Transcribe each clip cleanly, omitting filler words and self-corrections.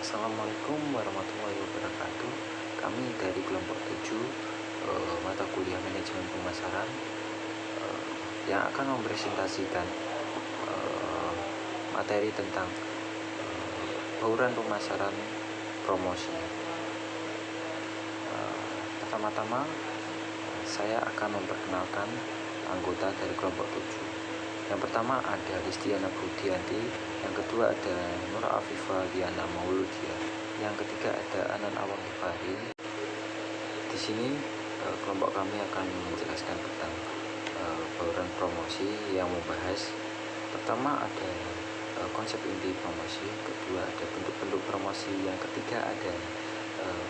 Assalamualaikum warahmatullahi wabarakatuh. Kami dari kelompok 7 mata kuliah manajemen pemasaran yang akan mempresentasikan materi tentang bauran pemasaran promosi. Pertama-tama saya akan memperkenalkan anggota dari kelompok 7. Yang pertama ada Listiana Budianti, yang kedua ada Nur Afifah Diana Mauludia, yang ketiga ada Anan Awang-Hifari. Di sini kelompok kami akan menjelaskan tentang bauran promosi yang membahas pertama ada konsep inti promosi, kedua ada bentuk-bentuk promosi, yang ketiga ada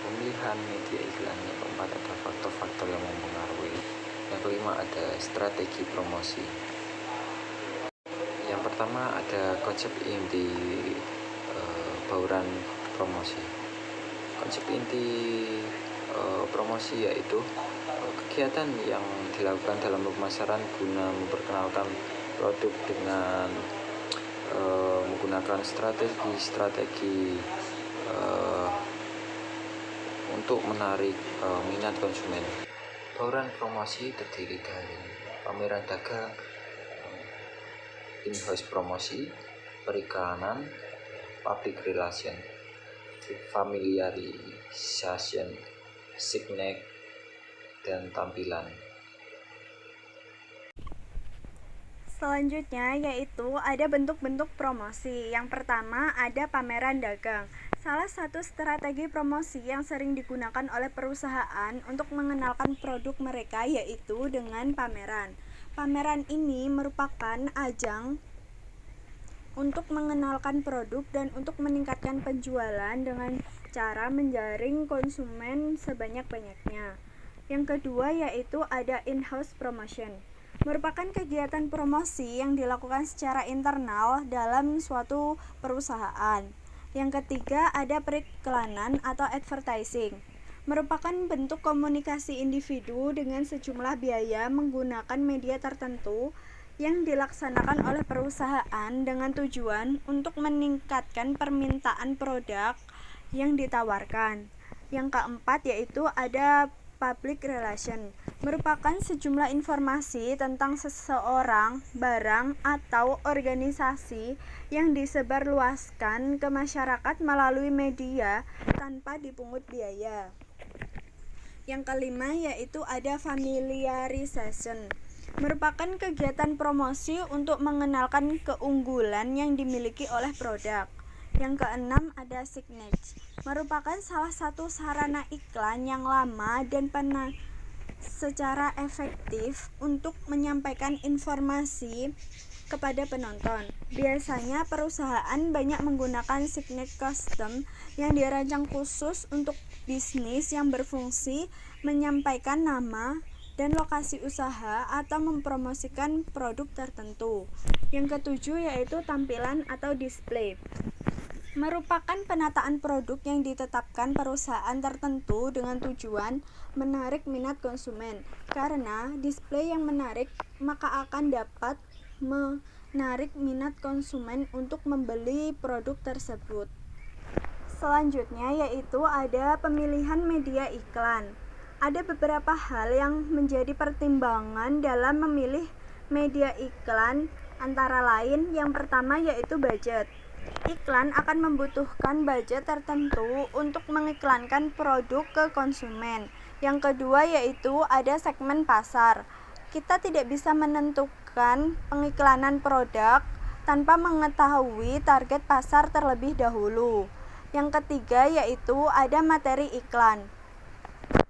pemilihan media iklan, yang keempat ada faktor-faktor yang mempengaruhi, yang kelima ada strategi promosi. Yang pertama ada konsep inti bauran promosi. Konsep inti promosi yaitu kegiatan yang dilakukan dalam pemasaran guna memperkenalkan produk dengan menggunakan strategi untuk menarik minat konsumen. Bauran promosi terdiri dari pameran dagang, in-house promosi, periklanan, public relation, familiarization, signet, dan tampilan. Selanjutnya yaitu ada bentuk-bentuk promosi. Yang pertama ada pameran dagang. Salah satu strategi promosi yang sering digunakan oleh perusahaan untuk mengenalkan produk mereka yaitu dengan pameran. Pameran ini merupakan ajang untuk mengenalkan produk dan untuk meningkatkan penjualan dengan cara menjaring konsumen sebanyak-banyaknya. Yang kedua yaitu ada in-house promotion. Merupakan kegiatan promosi yang dilakukan secara internal dalam suatu perusahaan. Yang ketiga ada periklanan atau advertising. Merupakan bentuk komunikasi individu dengan sejumlah biaya menggunakan media tertentu yang dilaksanakan oleh perusahaan dengan tujuan untuk meningkatkan permintaan produk yang ditawarkan. Yang keempat yaitu ada public relation. Merupakan sejumlah informasi tentang seseorang, barang, atau organisasi yang disebarluaskan ke masyarakat melalui media tanpa dipungut biaya. Yang kelima yaitu ada familiarization. Merupakan kegiatan promosi untuk mengenalkan keunggulan yang dimiliki oleh produk. Yang keenam ada signage. Merupakan salah satu sarana iklan yang lama dan secara efektif untuk menyampaikan informasi kepada penonton. Biasanya perusahaan banyak menggunakan signet custom yang dirancang khusus untuk bisnis yang berfungsi menyampaikan nama dan lokasi usaha atau mempromosikan produk tertentu. Yang ketujuh yaitu tampilan atau display. Merupakan penataan produk yang ditetapkan perusahaan tertentu dengan tujuan menarik minat konsumen. Karena display yang menarik, maka akan dapat menarik minat konsumen untuk membeli produk tersebut. Selanjutnya yaitu ada pemilihan media iklan. Ada beberapa hal yang menjadi pertimbangan dalam memilih media iklan, antara lain yang pertama yaitu budget. Iklan akan membutuhkan budget tertentu untuk mengiklankan produk ke konsumen. Yang kedua yaitu ada segmen pasar. Kita tidak bisa menentukan pengiklanan produk tanpa mengetahui target pasar terlebih dahulu. Yang ketiga yaitu ada materi iklan.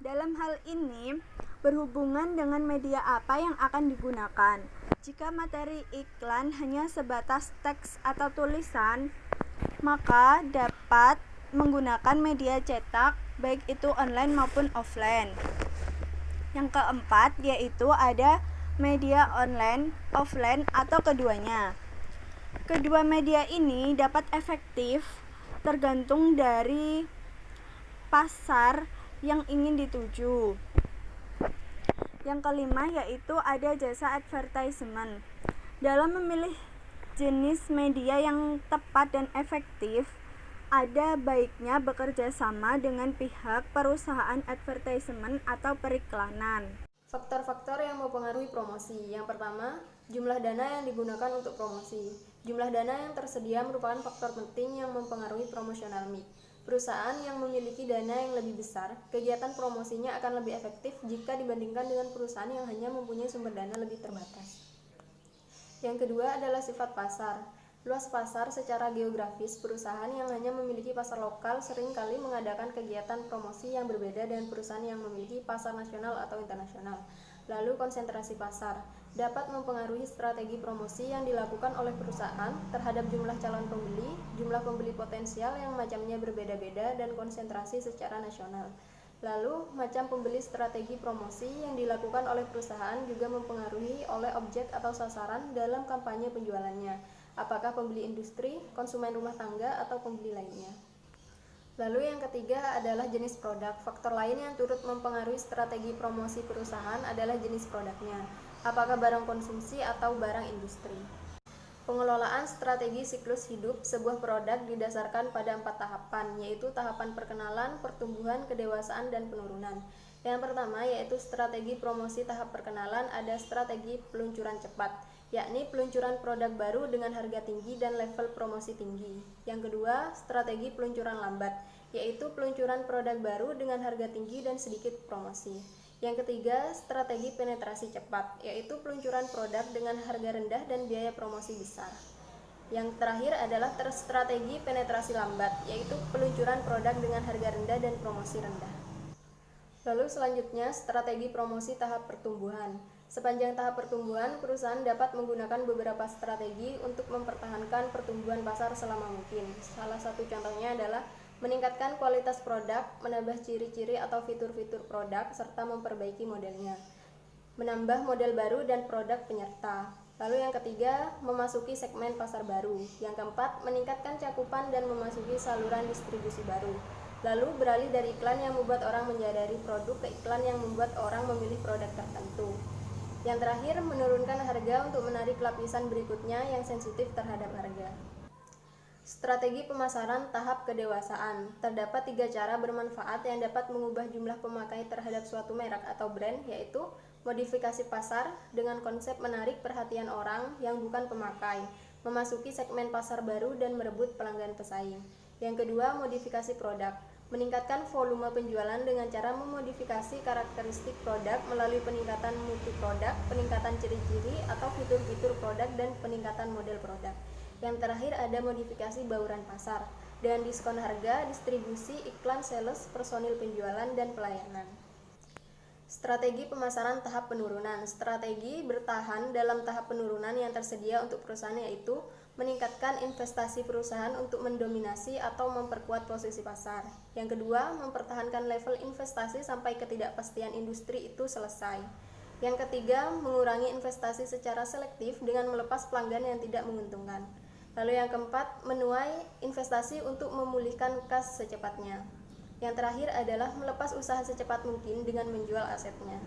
Dalam hal ini berhubungan dengan media apa yang akan digunakan. Jika materi iklan hanya sebatas teks atau tulisan, maka dapat menggunakan media cetak, baik itu online maupun offline. Yang keempat yaitu ada media online, offline, atau keduanya. Kedua media ini dapat efektif tergantung dari pasar yang ingin dituju. Yang kelima yaitu ada jasa advertisement. Dalam memilih jenis media yang tepat dan efektif, Ada baiknya bekerja sama dengan pihak perusahaan advertisement atau periklanan. Faktor-faktor yang mempengaruhi promosi. Yang pertama, jumlah dana yang digunakan untuk promosi. Jumlah dana yang tersedia merupakan faktor penting yang mempengaruhi promotional mix. Perusahaan yang memiliki dana yang lebih besar, kegiatan promosinya akan lebih efektif jika dibandingkan dengan perusahaan yang hanya mempunyai sumber dana lebih terbatas. Yang kedua adalah sifat pasar. Luas pasar secara geografis, perusahaan yang hanya memiliki pasar lokal seringkali mengadakan kegiatan promosi yang berbeda dengan perusahaan yang memiliki pasar nasional atau internasional. Lalu konsentrasi pasar dapat mempengaruhi strategi promosi yang dilakukan oleh perusahaan terhadap jumlah calon pembeli, jumlah pembeli potensial yang macamnya berbeda-beda, dan konsentrasi secara nasional. Lalu, macam pembeli strategi promosi yang dilakukan oleh perusahaan juga mempengaruhi oleh objek atau sasaran dalam kampanye penjualannya. Apakah pembeli industri, konsumen rumah tangga, atau pembeli lainnya? Lalu yang ketiga adalah jenis produk. Faktor lain yang turut mempengaruhi strategi promosi perusahaan adalah jenis produknya. Apakah barang konsumsi atau barang industri? Pengelolaan strategi siklus hidup sebuah produk didasarkan pada 4 tahapan, yaitu tahapan perkenalan, pertumbuhan, kedewasaan, dan penurunan. Yang pertama yaitu strategi promosi tahap perkenalan, ada strategi peluncuran cepat, yakni peluncuran produk baru dengan harga tinggi dan level promosi tinggi. Yang kedua, strategi peluncuran lambat, yaitu peluncuran produk baru dengan harga tinggi dan sedikit promosi. Yang ketiga, strategi penetrasi cepat, yaitu peluncuran produk dengan harga rendah dan biaya promosi besar. Yang terakhir adalah strategi penetrasi lambat, yaitu peluncuran produk dengan harga rendah dan promosi rendah. Lalu selanjutnya, strategi promosi tahap pertumbuhan. Sepanjang tahap pertumbuhan, perusahaan dapat menggunakan beberapa strategi untuk mempertahankan pertumbuhan pasar selama mungkin. Salah satu contohnya adalah meningkatkan kualitas produk, menambah ciri-ciri atau fitur-fitur produk, serta memperbaiki modelnya. Menambah model baru dan produk penyerta. Lalu yang ketiga, memasuki segmen pasar baru. Yang keempat, meningkatkan cakupan dan memasuki saluran distribusi baru. Lalu beralih dari iklan yang membuat orang menyadari produk ke iklan yang membuat orang memilih produk tertentu. Yang terakhir, menurunkan harga untuk menarik lapisan berikutnya yang sensitif terhadap harga. Strategi pemasaran tahap kedewasaan. Terdapat 3 cara bermanfaat yang dapat mengubah jumlah pemakai terhadap suatu merek atau brand, yaitu modifikasi pasar dengan konsep menarik perhatian orang yang bukan pemakai, memasuki segmen pasar baru, dan merebut pelanggan pesaing. Yang kedua, modifikasi produk. Meningkatkan volume penjualan dengan cara memodifikasi karakteristik produk melalui peningkatan mutu produk, peningkatan ciri-ciri atau fitur-fitur produk, dan peningkatan model produk. Yang terakhir ada modifikasi bauran pasar dengan diskon harga, distribusi, iklan, sales, personil penjualan, dan pelayanan. Strategi pemasaran tahap penurunan. Strategi bertahan dalam tahap penurunan yang tersedia untuk perusahaan yaitu meningkatkan investasi perusahaan untuk mendominasi atau memperkuat posisi pasar. Yang kedua, mempertahankan level investasi sampai ketidakpastian industri itu selesai. Yang ketiga, mengurangi investasi secara selektif dengan melepas pelanggan yang tidak menguntungkan. Lalu yang keempat, menuai investasi untuk memulihkan kas secepatnya. Yang terakhir adalah melepas usaha secepat mungkin dengan menjual asetnya.